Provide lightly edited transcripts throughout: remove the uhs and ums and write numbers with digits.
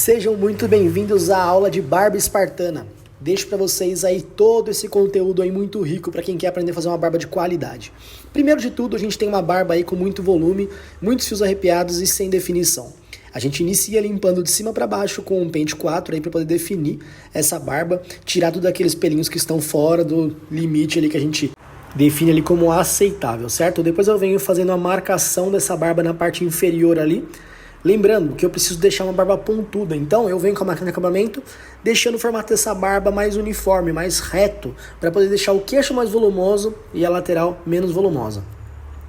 Sejam muito bem-vindos à aula de barba espartana. Deixo para vocês aí todo esse conteúdo aí muito rico para quem quer aprender a fazer uma barba de qualidade. Primeiro de tudo, a gente tem uma barba aí com muito volume, muitos fios arrepiados e sem definição. A gente inicia limpando de cima para baixo com um pente 4 aí para poder definir essa barba, tirar todos aqueles pelinhos que estão fora do limite ali que a gente define ali como aceitável, certo? Depois eu venho fazendo a marcação dessa barba na parte inferior ali. Lembrando que eu preciso deixar uma barba pontuda, então eu venho com a máquina de acabamento, deixando o formato dessa barba mais uniforme, mais reto, para poder deixar o queixo mais volumoso e a lateral menos volumosa.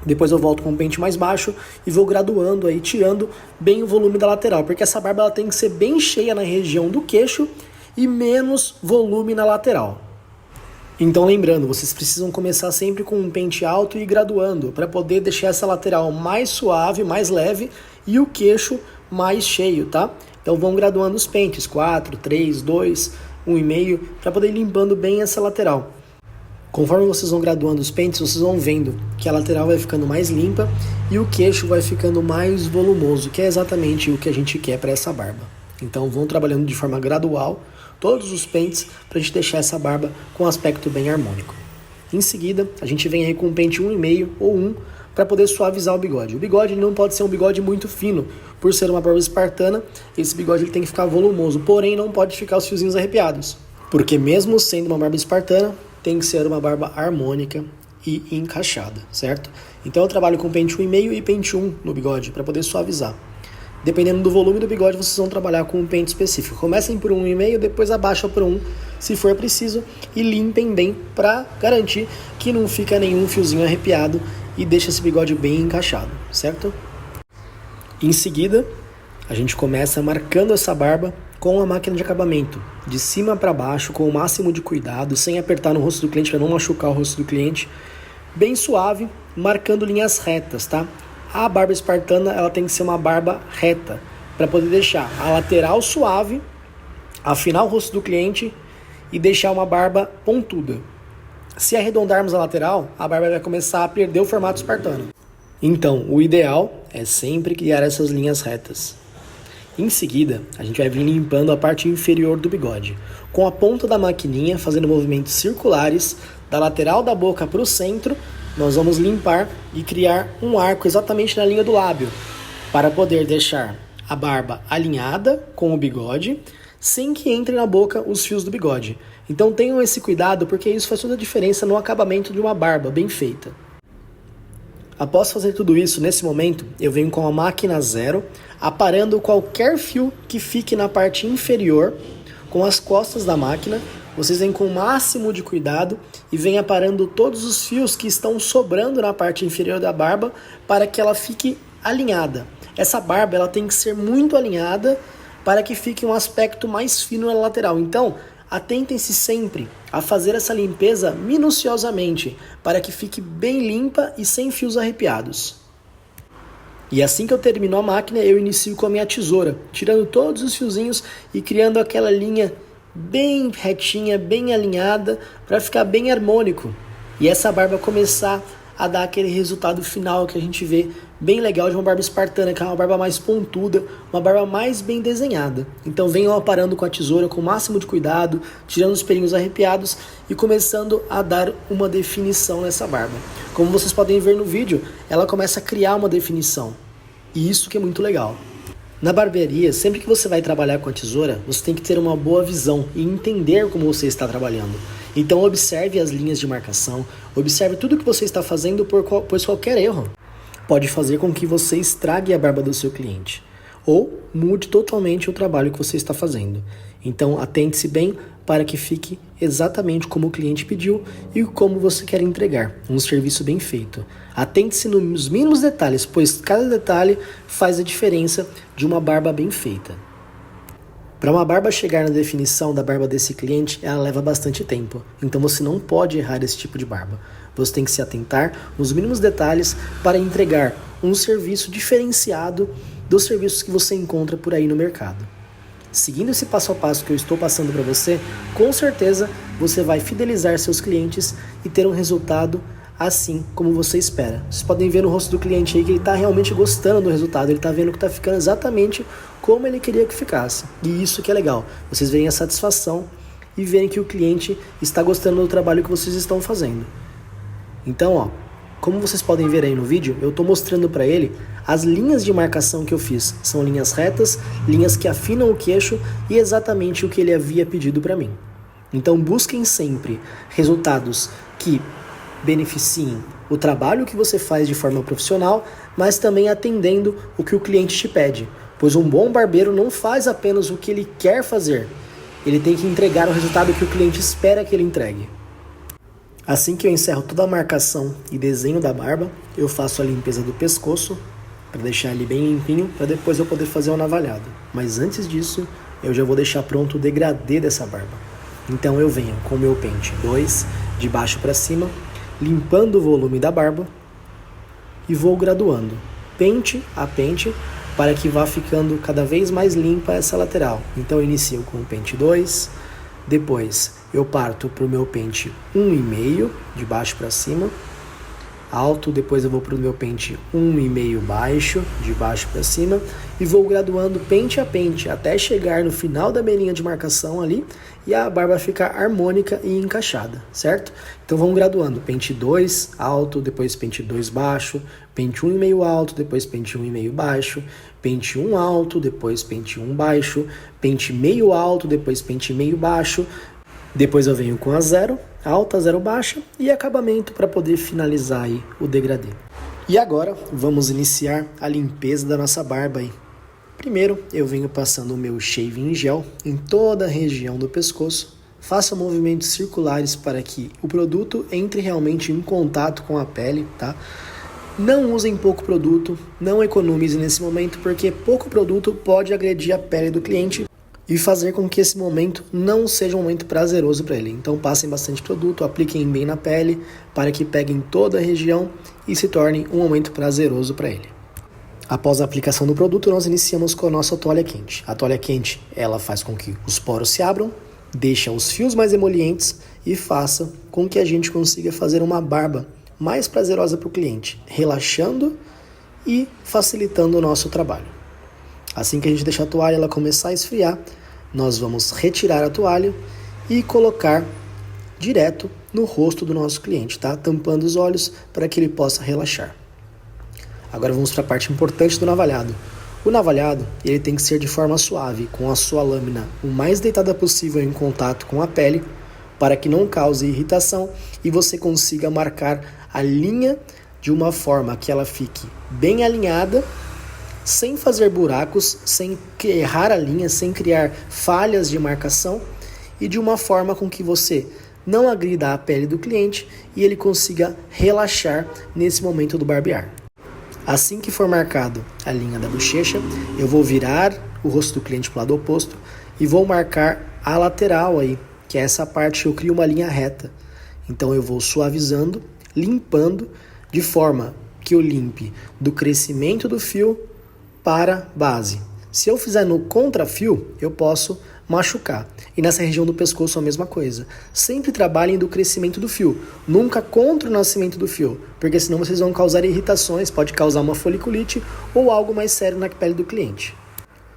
Depois eu volto com um pente mais baixo e vou graduando aí, tirando bem o volume da lateral, porque essa barba ela tem que ser bem cheia na região do queixo e menos volume na lateral. Então lembrando, vocês precisam começar sempre com um pente alto e ir graduando, para poder deixar essa lateral mais suave, mais leve e o queixo mais cheio, tá? Então vão graduando os pentes, 4, 3, 2, 1,5, para poder ir limpando bem essa lateral. Conforme vocês vão graduando os pentes, vocês vão vendo que a lateral vai ficando mais limpa e o queixo vai ficando mais volumoso, que é exatamente o que a gente quer para essa barba. Então vão trabalhando de forma gradual todos os pentes para a gente deixar essa barba com um aspecto bem harmônico. Em seguida, a gente vem aí com um pente 1,5 ou 1 para poder suavizar o bigode. O bigode não pode ser um bigode muito fino, por ser uma barba espartana, esse bigode ele tem que ficar volumoso, porém não pode ficar os fiozinhos arrepiados, porque mesmo sendo uma barba espartana, tem que ser uma barba harmônica e encaixada, certo? Então eu trabalho com pente 1,5 e pente 1 no bigode para poder suavizar. Dependendo do volume do bigode, vocês vão trabalhar com um pente específico. Comecem por 1,5, depois abaixa por 1, se for preciso, e limpem bem para garantir que não fica nenhum fiozinho arrepiado e deixa esse bigode bem encaixado, certo? Em seguida, a gente começa marcando essa barba com a máquina de acabamento, de cima para baixo, com o máximo de cuidado, sem apertar no rosto do cliente para não machucar o rosto do cliente, bem suave, marcando linhas retas, tá? A barba espartana ela tem que ser uma barba reta, para poder deixar a lateral suave, afinar o rosto do cliente e deixar uma barba pontuda. Se arredondarmos a lateral, a barba vai começar a perder o formato espartano. Então, o ideal é sempre criar essas linhas retas. Em seguida, a gente vai vir limpando a parte inferior do bigode, com a ponta da maquininha fazendo movimentos circulares da lateral da boca para o centro. Nós vamos limpar e criar um arco exatamente na linha do lábio, para poder deixar a barba alinhada com o bigode, sem que entre na boca os fios do bigode. Então tenham esse cuidado, porque isso faz toda a diferença no acabamento de uma barba bem feita. Após fazer tudo isso, nesse momento, eu venho com a máquina zero, aparando qualquer fio que fique na parte inferior, com as costas da máquina. Vocês vêm com o máximo de cuidado e vêm aparando todos os fios que estão sobrando na parte inferior da barba para que ela fique alinhada. Essa barba ela tem que ser muito alinhada para que fique um aspecto mais fino na lateral. Então, atentem-se sempre a fazer essa limpeza minuciosamente para que fique bem limpa e sem fios arrepiados. E assim que eu termino a máquina, eu inicio com a minha tesoura, tirando todos os fiozinhos e criando aquela linha bem retinha, bem alinhada, para ficar bem harmônico. E essa barba começar a dar aquele resultado final que a gente vê bem legal de uma barba espartana, que é uma barba mais pontuda, uma barba mais bem desenhada. Então venham aparando com a tesoura com o máximo de cuidado, tirando os pelinhos arrepiados e começando a dar uma definição nessa barba. Como vocês podem ver no vídeo, ela começa a criar uma definição. E isso que é muito legal. Na barbearia, sempre que você vai trabalhar com a tesoura, você tem que ter uma boa visão e entender como você está trabalhando. Então observe as linhas de marcação, observe tudo que você está fazendo, pois qualquer erro pode fazer com que você estrague a barba do seu cliente ou mude totalmente o trabalho que você está fazendo. Então atente-se bem para que fique exatamente como o cliente pediu e como você quer entregar, um serviço bem feito. Atente-se nos mínimos detalhes, pois cada detalhe faz a diferença de uma barba bem feita. Para uma barba chegar na definição da barba desse cliente, ela leva bastante tempo, então você não pode errar esse tipo de barba. Você tem que se atentar nos mínimos detalhes para entregar um serviço diferenciado dos serviços que você encontra por aí no mercado. Seguindo esse passo a passo que eu estou passando para você, com certeza você vai fidelizar seus clientes e ter um resultado assim como você espera. Vocês podem ver no rosto do cliente aí que ele está realmente gostando do resultado, ele está vendo que está ficando exatamente como ele queria que ficasse. E isso que é legal, vocês veem a satisfação e verem que o cliente está gostando do trabalho que vocês estão fazendo. Então, ó, como vocês podem ver aí no vídeo, eu estou mostrando para ele as linhas de marcação que eu fiz. São linhas retas, linhas que afinam o queixo e exatamente o que ele havia pedido para mim. Então busquem sempre resultados que beneficiem o trabalho que você faz de forma profissional, mas também atendendo o que o cliente te pede. Pois um bom barbeiro não faz apenas o que ele quer fazer, ele tem que entregar o resultado que o cliente espera que ele entregue. Assim que eu encerro toda a marcação e desenho da barba, eu faço a limpeza do pescoço, para deixar ele bem limpinho, para depois eu poder fazer o navalhado. Mas antes disso, eu já vou deixar pronto o degradê dessa barba. Então eu venho com o meu pente 2, de baixo para cima, limpando o volume da barba e vou graduando, pente a pente, para que vá ficando cada vez mais limpa essa lateral. Então eu inicio com o pente 2, depois eu parto para o meu pente 1,5, de baixo para cima, alto, depois eu vou para o meu pente 1,5 baixo, de baixo para cima, e vou graduando pente a pente, até chegar no final da beirinha de marcação ali, e a barba ficar harmônica e encaixada, certo? Então vamos graduando, pente 2 alto, depois pente 2 baixo, pente 1,5 alto, depois pente 1,5 baixo, pente 1 alto, depois pente 1 baixo, pente meio alto, depois pente meio baixo, depois eu venho com a 0, alta, 0 baixa e acabamento para poder finalizar aí o degradê. E agora vamos iniciar a limpeza da nossa barba aí. Primeiro eu venho passando o meu shaving gel em toda a região do pescoço. Faça movimentos circulares para que o produto entre realmente em contato com a pele, tá? Não usem pouco produto, não economize nesse momento, porque pouco produto pode agredir a pele do cliente e fazer com que esse momento não seja um momento prazeroso para ele. Então passem bastante produto, apliquem bem na pele para que peguem toda a região e se torne um momento prazeroso para ele. Após a aplicação do produto, nós iniciamos com a nossa toalha quente. A toalha quente, ela faz com que os poros se abram, deixa os fios mais emolientes e faça com que a gente consiga fazer uma barba mais prazerosa para o cliente, relaxando e facilitando o nosso trabalho. Assim que a gente deixar a toalha ela começar a esfriar, nós vamos retirar a toalha e colocar direto no rosto do nosso cliente, tá? Tampando os olhos para que ele possa relaxar. Agora vamos para a parte importante do navalhado. O navalhado ele tem que ser de forma suave, com a sua lâmina o mais deitada possível em contato com a pele, para que não cause irritação e você consiga marcar a linha de uma forma que ela fique bem alinhada, sem fazer buracos, sem errar a linha, sem criar falhas de marcação e de uma forma com que você não agrida a pele do cliente e ele consiga relaxar nesse momento do barbear. Assim que for marcado a linha da bochecha, eu vou virar o rosto do cliente para o lado oposto e vou marcar a lateral aí, que é essa parte que eu crio uma linha reta. Então eu vou suavizando, limpando, de forma que eu limpe do crescimento do fio para base. Se eu fizer no contrafio, eu posso machucar. E nessa região do pescoço a mesma coisa. Sempre trabalhem do crescimento do fio, nunca contra o nascimento do fio, porque senão vocês vão causar irritações, pode causar uma foliculite ou algo mais sério na pele do cliente.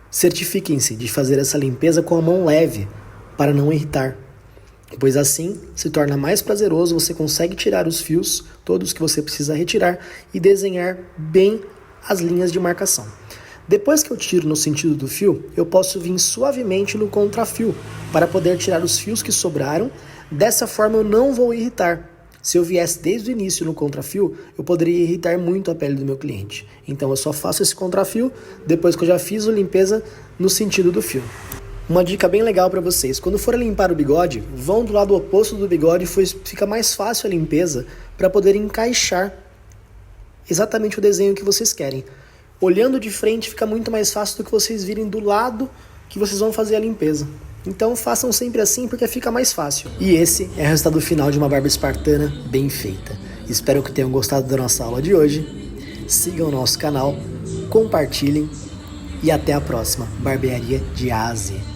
Certifiquem-se de fazer essa limpeza com a mão leve, para não irritar, pois assim se torna mais prazeroso, você consegue tirar os fios, todos que você precisa retirar, e desenhar bem as linhas de marcação. Depois que eu tiro no sentido do fio, eu posso vir suavemente no contrafio, para poder tirar os fios que sobraram. Dessa forma eu não vou irritar. Se eu viesse desde o início no contrafio, eu poderia irritar muito a pele do meu cliente. Então eu só faço esse contrafio depois que eu já fiz a limpeza no sentido do fio. Uma dica bem legal para vocês, quando for limpar o bigode, vão do lado oposto do bigode, fica mais fácil a limpeza para poder encaixar exatamente o desenho que vocês querem. Olhando de frente fica muito mais fácil do que vocês virem do lado que vocês vão fazer a limpeza. Então façam sempre assim porque fica mais fácil. E esse é o resultado final de uma barba espartana bem feita. Espero que tenham gostado da nossa aula de hoje. Sigam o nosso canal, compartilhem e até a próxima. Barbearia de A a Z.